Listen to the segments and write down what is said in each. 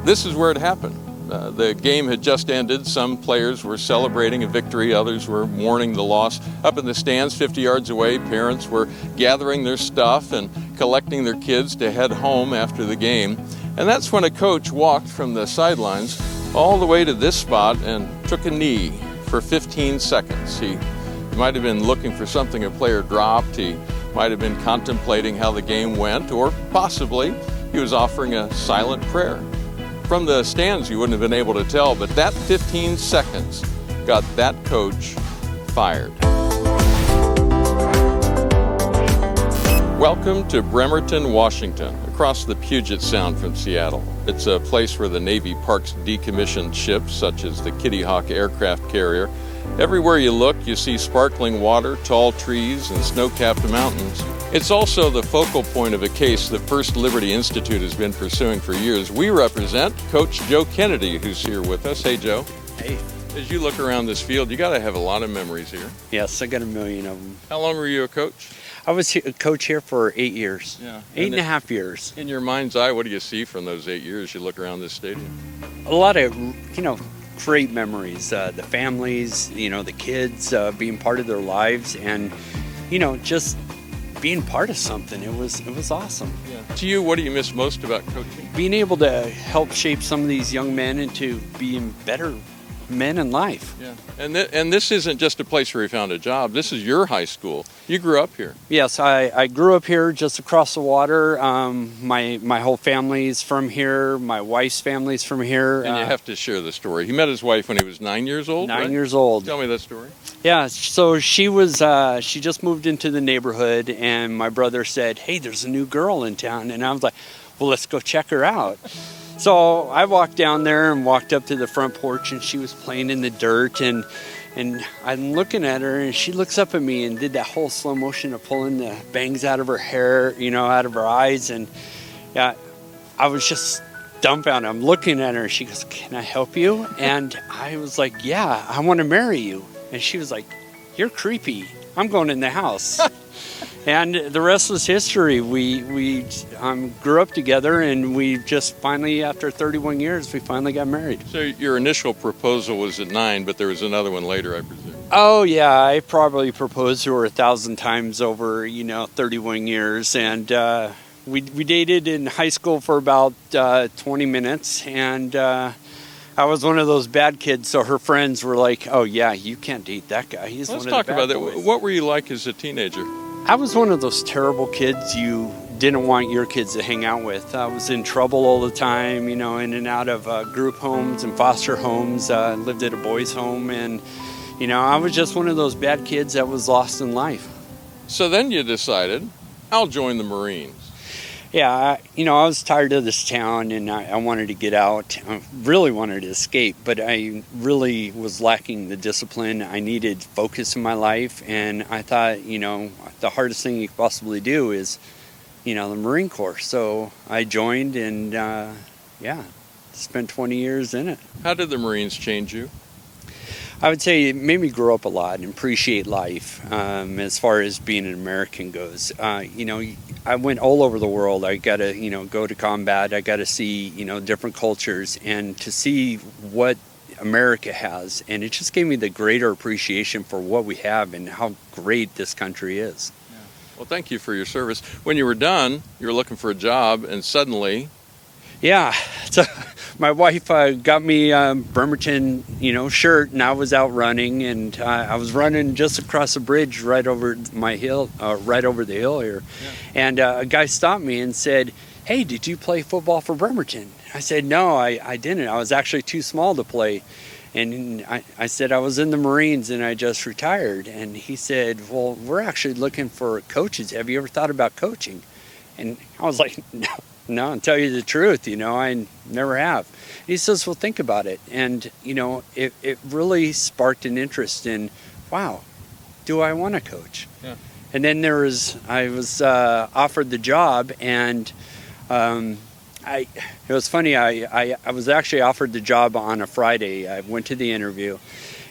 this is where it happened. The game had just ended. Some players were celebrating a victory, others were mourning the loss. Up in the stands 50 yards away, parents were gathering their stuff and collecting their kids to head home after the game. And that's when a coach walked from the sidelines all the way to this spot and took a knee for 15 seconds. He might have been looking for something a player dropped. He might have been contemplating how the game went, or possibly he was offering a silent prayer. From the stands, you wouldn't have been able to tell, but that 15 seconds got that coach fired. Welcome to Bremerton, Washington, across the Puget Sound from Seattle. It's a place where the Navy parks decommissioned ships, such as the Kitty Hawk aircraft carrier. Everywhere you look, you see sparkling water, tall trees, and snow-capped mountains. It's also the focal point of a case that First Liberty Institute has been pursuing for years. We represent Coach Joe Kennedy, who's here with us. Hey, Joe. Hey. As you look around this field, you got to have a lot of memories here. Yes, I got a million of them. How long were you a coach? I was a coach here for 8 years. Yeah. 8.5 years. In your mind's eye, what do you see from those 8 years you look around this stadium? A lot of, great memories. The families, the kids being part of their lives, and, just being part of something. It was awesome. Yeah. To you, what do you miss most about coaching? Being able to help shape some of these young men into being better men in life. Yeah. And this isn't just a place where you found a job. This is your high school. You grew up here. Yes, I grew up here just across the water. My whole family's from here. My wife's family's from here. And you have to share the story. He met his wife when he was 9 years old, 9 right? years old. Tell me that story. Yeah, so she just moved into the neighborhood, and my brother said, "Hey, there's a new girl in town." And I was like, "Well, let's go check her out." So I walked down there and walked up to the front porch, and she was playing in the dirt, and I'm looking at her, and she looks up at me and did that whole slow motion of pulling the bangs out of her hair, out of her eyes, and yeah, I was just dumbfounded. I'm looking at her, and she goes, "Can I help you?" And I was like, "Yeah, I want to marry you." And she was like, "You're creepy. I'm going in the house." And the rest was history. We grew up together, and we just finally, after 31 years, we finally got married. So your initial proposal was at 9, but there was another one later, I presume. Oh, yeah. I probably proposed to her 1,000 times over, 31 years. And we dated in high school for about 20 minutes. And I was one of those bad kids, so her friends were like, "Oh, yeah, you can't date that guy. He's Let's one of the talk bad about boys." that. What were you like as a teenager? I was one of those terrible kids you didn't want your kids to hang out with. I was in trouble all the time, in and out of group homes and foster homes. Lived at a boys' home, and, I was just one of those bad kids that was lost in life. So then you decided, I'll join the Marines. Yeah, I was tired of this town, and I wanted to get out. I really wanted to escape, but I really was lacking the discipline. I needed focus in my life, and I thought, the hardest thing you could possibly do is, the Marine Corps. So I joined, and spent 20 years in it. How did the Marines change you? I would say it made me grow up a lot and appreciate life as far as being an American goes. I went all over the world. I got to, go to combat. I got to see, different cultures and to see what America has. And it just gave me the greater appreciation for what we have and how great this country is. Yeah. Well, thank you for your service. When you were done, you were looking for a job, and suddenly... Yeah, so my wife got me a Bremerton, shirt, and I was out running, and I was running just across the bridge right over my hill, right over the hill here. Yeah. And a guy stopped me and said, "Hey, did you play football for Bremerton?" I said, "No, I didn't. I was actually too small to play." And I said, "I was in the Marines and I just retired." And he said, "Well, we're actually looking for coaches. Have you ever thought about coaching?" And I was like, No, and tell you the truth, I never have. He says, "Well, think about it." And, it really sparked an interest in, wow, do I want to coach? Yeah. And then I was offered the job, and it was funny. I was actually offered the job on a Friday. I went to the interview,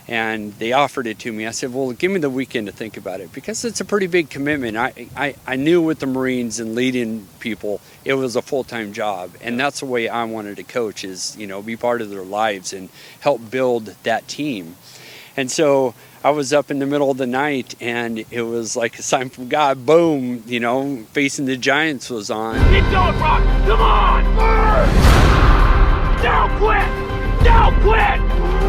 and they offered it to me. I said, well, give me the weekend to think about it, because it's a pretty big commitment. I knew with the Marines and leading people, it was a full-time job, and that's the way I wanted to coach, is, you know, be part of their lives and help build that team. And so I was up in the middle of the night, and it was like a sign from God. Boom, you know, Facing the Giants was on. Keep going, Brock! Come on! Don't quit! Don't quit!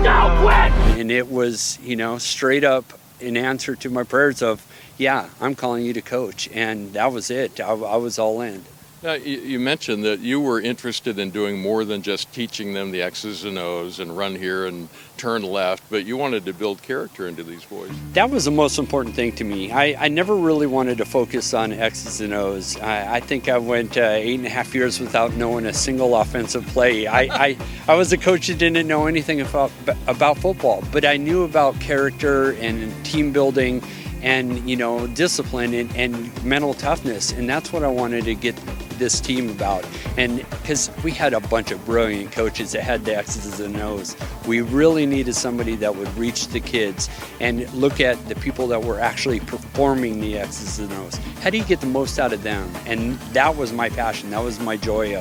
Don't quit! And it was, you know, straight up in answer to my prayers of, yeah, I'm calling you to coach. And that was it. I was all in. Now, you mentioned that you were interested in doing more than just teaching them the X's and O's and run here and turn left, but you wanted to build character into these boys. That was the most important thing to me. I never really wanted to focus on X's and O's. I think I went 8.5 years without knowing a single offensive play. I was a coach that didn't know anything about football, but I knew about character and team building and, you know, discipline and mental toughness, and that's what I wanted to get this team about. And because we had a bunch of brilliant coaches that had the X's and O's, we really needed somebody that would reach the kids and look at the people that were actually performing the X's and O's. How do you get the most out of them? And that was my passion. That was my joy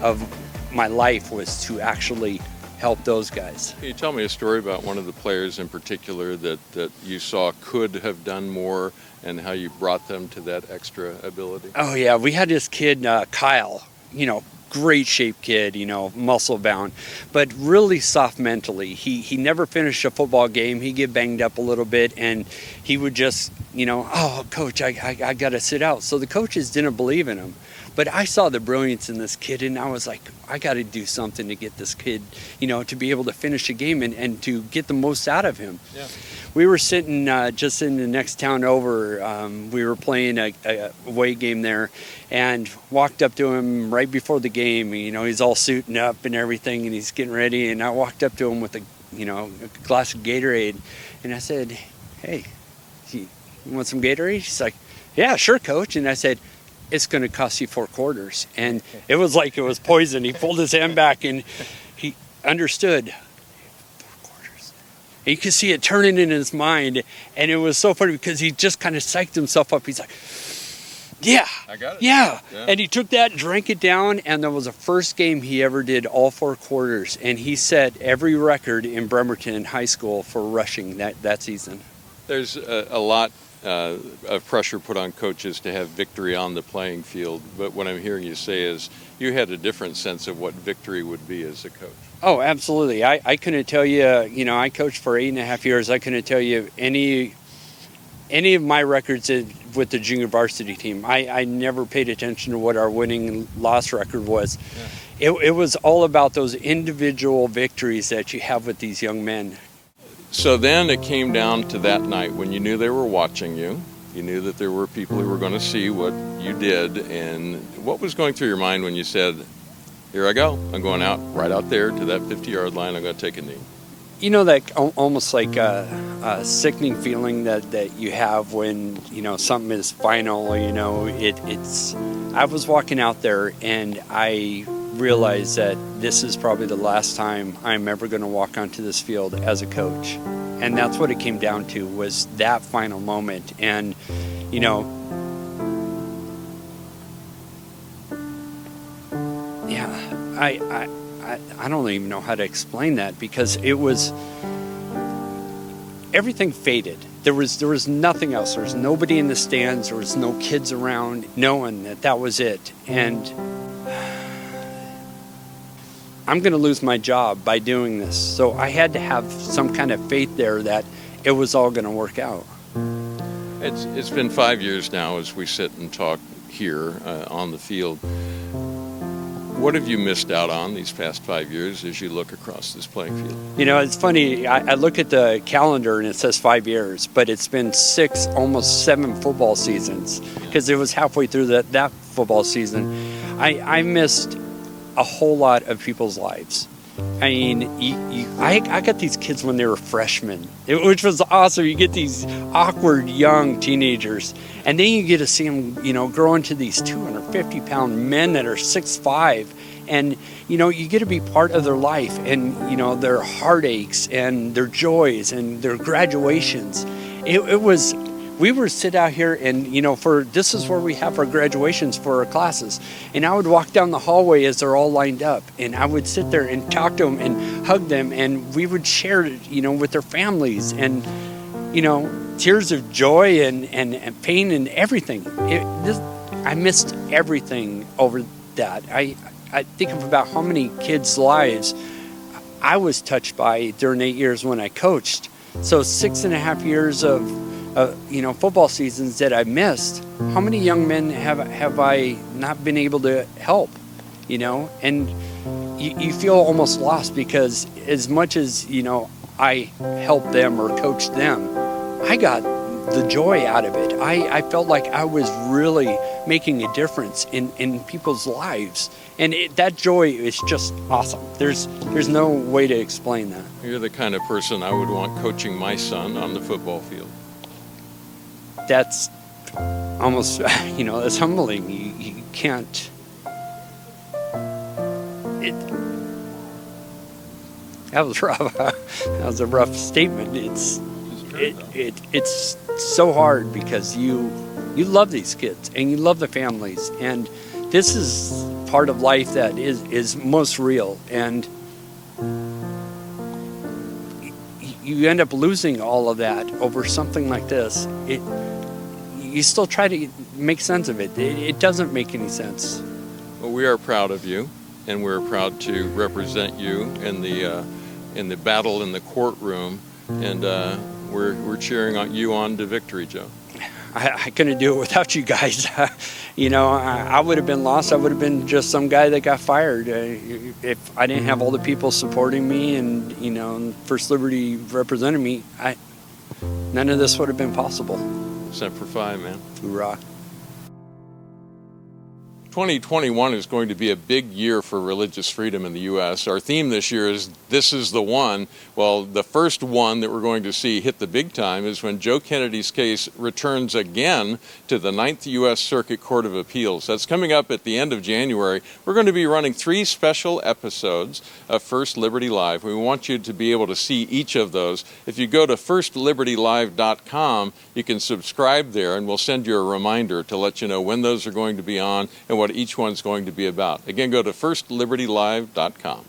of my life, was to actually help those guys. Can you tell me a story about one of the players in particular that you saw could have done more, and how you brought them to that extra ability? Oh yeah, we had this kid, Kyle, you know, great shaped kid, you know, muscle bound, but really soft mentally. He never finished a football game. He'd get banged up a little bit, and he would just, you know, oh, coach, I got to sit out. So the coaches didn't believe in him. But I saw the brilliance in this kid, and I was like, I got to do something to get this kid, you know, to be able to finish a game and to get the most out of him. Yeah. We were sitting just in the next town over. We were playing a away game there, and walked up to him right before the game. You know, he's all suiting up and everything, and he's getting ready. And I walked up to him with a glass of Gatorade, and I said, "Hey, you want some Gatorade?" He's like, "Yeah, sure, coach." And I said, "It's going to cost you 4 quarters." And it was like it was poison. He pulled his hand back, and he understood. 4 quarters. And you could see it turning in his mind. And it was so funny because he just kind of psyched himself up. He's like, yeah, I got it. Yeah. And he took that, drank it down, and that was the first game he ever did all 4 quarters. And he set every record in Bremerton High School for rushing that season. There's a lot of pressure put on coaches to have victory on the playing field, but what I'm hearing you say is you had a different sense of what victory would be as a coach. Oh, absolutely. I couldn't tell you, you know, I coached for 8.5 years. I couldn't tell you any of my records with the junior varsity team. I never paid attention to what our winning and loss record was. Yeah. It was all about those individual victories that you have with these young men. So then it came down to that night when you knew they were watching you. You knew that there were people who were going to see what you did. And what was going through your mind when you said, here I go. I'm going out right out there to that 50-yard line. I'm going to take a knee. You know, that almost like a sickening feeling that you have when, you know, something is final. You know, it's. I was walking out there, and I realized that this is probably the last time I'm ever going to walk onto this field as a coach. And that's what it came down to, was that final moment. And, you know, yeah, I don't even know how to explain that, because it was, everything faded. There was nothing else. There was nobody in the stands. There was no kids around, knowing that was it. And I'm going to lose my job by doing this. So I had to have some kind of faith there that it was all going to work out. It's been 5 years now as we sit and talk here on the field. What have you missed out on these past 5 years as you look across this playing field? You know, it's funny. I look at the calendar and it says 5 years, but it's been 6, almost 7 football seasons, because it was halfway through that football season. I missed a whole lot of people's lives. I mean, I got these kids when they were freshmen, which was awesome. You get these awkward young teenagers, and then you get to see them, grow into these 250-pound men that are 6'5", and you get to be part of their life, and their heartaches and their joys and their graduations. We would sit out here and, this is where we have our graduations for our classes. And I would walk down the hallway as they're all lined up. And I would sit there and talk to them and hug them. And we would share, with their families and, tears of joy and pain and everything. I missed everything over that. I think of about how many kids' lives I was touched by during 8 years when I coached. So 6.5 years of football seasons that I missed. How many young men have I not been able to help? And you feel almost lost, because as much as I helped them or coached them, I got the joy out of it. I felt like I was really making a difference in people's lives, and that joy is just awesome. There's no way to explain that. You're the kind of person I would want coaching my son on the football field. That's almost, it's humbling. You can't. That was rough. That was a rough statement. It's so hard, because you love these kids and you love the families, and this is part of life that is most real, and you end up losing all of that over something like this. You still try to make sense of it. It doesn't make any sense. Well, we are proud of you, and we're proud to represent you in the battle in the courtroom, and we're cheering you on to victory, Joe. I couldn't do it without you guys. I would have been lost. I would have been just some guy that got fired if I didn't have all the people supporting me and First Liberty representing me. None of this would have been possible. Semper Fi, man. Hoorah. 2021 is going to be a big year for religious freedom in the U.S. Our theme this year is "This is the One." Well, the first one that we're going to see hit the big time is when Joe Kennedy's case returns again to the 9th U.S. Circuit Court of Appeals. That's coming up at the end of January. We're going to be running 3 special episodes of First Liberty Live. We want you to be able to see each of those. If you go to firstlibertylive.com, you can subscribe there, and we'll send you a reminder to let you know when those are going to be on and what each one's going to be about. Again, go to firstlibertylive.com.